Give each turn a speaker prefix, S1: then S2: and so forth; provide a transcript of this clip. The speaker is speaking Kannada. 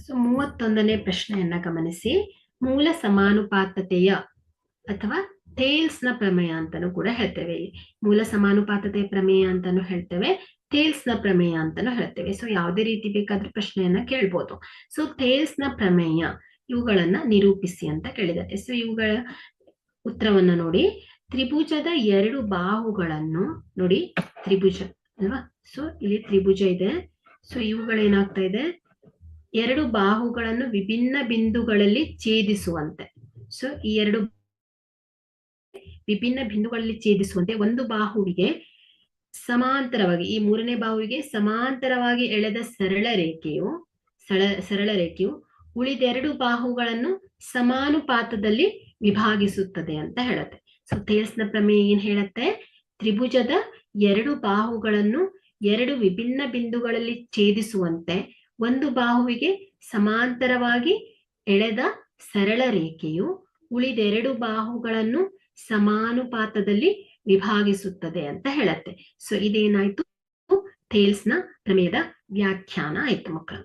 S1: ಸೊ 31ನೇ ಪ್ರಶ್ನೆಯನ್ನ ಗಮನಿಸಿ. ಮೂಲ ಸಮಾನುಪಾತತೆಯ ಅಥವಾ ಥೇಲ್ಸ್ ನ ಪ್ರಮೇಯ ಅಂತಾನು ಕೂಡ ಹೇಳ್ತೇವೆ. ಇಲ್ಲಿ ಮೂಲ ಸಮಾನುಪಾತತೆಯ ಪ್ರಮೇಯ ಅಂತಾನು ಹೇಳ್ತೇವೆ, ಥೇಲ್ಸ್ ನ ಪ್ರಮೇಯ ಅಂತಾನು ಹೇಳ್ತೇವೆ. ಸೊ ಯಾವುದೇ ರೀತಿ ಬೇಕಾದ್ರೂ ಪ್ರಶ್ನೆಯನ್ನ ಕೇಳ್ಬೋದು. ಸೊ ಥೇಲ್ಸ್ ನ ಪ್ರಮೇಯ ಇವುಗಳನ್ನ ನಿರೂಪಿಸಿ ಅಂತ ಕೇಳಿದ್ದಾರೆ. ಸೊ ಇವುಗಳ ಉತ್ತರವನ್ನ ನೋಡಿ. ತ್ರಿಭುಜದ ಎರಡು ಬಾಹುಗಳನ್ನು ನೋಡಿ, ತ್ರಿಭುಜ ಅಲ್ವಾ. ಸೊ ಇಲ್ಲಿ ತ್ರಿಭುಜ ಇದೆ. ಸೊ ಇವುಗಳೇನಾಗ್ತಾ ಇದೆ, ಎರಡು ಬಾಹುಗಳನ್ನು ವಿಭಿನ್ನ ಬಿಂದುಗಳಲ್ಲಿ ಛೇದಿಸುವಂತೆ. ಸೊ ಈ ಎರಡು ವಿಭಿನ್ನ ಬಿಂದುಗಳಲ್ಲಿ ಛೇದಿಸುವಂತೆ ಒಂದು ಬಾಹುವಿಗೆ ಸಮಾಂತರವಾಗಿ, ಈ ಮೂರನೇ ಬಾಹುವಿಗೆ ಸಮಾಂತರವಾಗಿ ಎಳೆದ ಸರಳ ರೇಖೆಯು ಉಳಿದೆರಡು ಬಾಹುಗಳನ್ನು ಸಮಾನುಪಾತದಲ್ಲಿ ವಿಭಾಗಿಸುತ್ತದೆ ಅಂತ ಹೇಳುತ್ತೆ. ಸೊ ಥೇಲ್ಸ್ ನ ಪ್ರಮೇಯ ಏನ್ ಹೇಳುತ್ತೆ, ತ್ರಿಭುಜದ ಎರಡು ಬಾಹುಗಳನ್ನು ಎರಡು ವಿಭಿನ್ನ ಬಿಂದುಗಳಲ್ಲಿ ಛೇದಿಸುವಂತೆ ಒಂದು ಬಾಹುವಿಗೆ ಸಮಾಂತರವಾಗಿ ಎಳೆದ ಸರಳ ರೇಖೆಯು ಉಳಿದೆರಡು ಬಾಹುಗಳನ್ನು ಸಮಾನುಪಾತದಲ್ಲಿ ವಿಭಾಗಿಸುತ್ತದೆ ಅಂತ ಹೇಳುತ್ತೆ. ಸೊ ಇದೇನಾಯ್ತು, ಥೇಲ್ಸ್ ನ ಪ್ರಮೇಯದ ವ್ಯಾಖ್ಯಾನ ಆಯ್ತು ಮಕ್ಕಳು.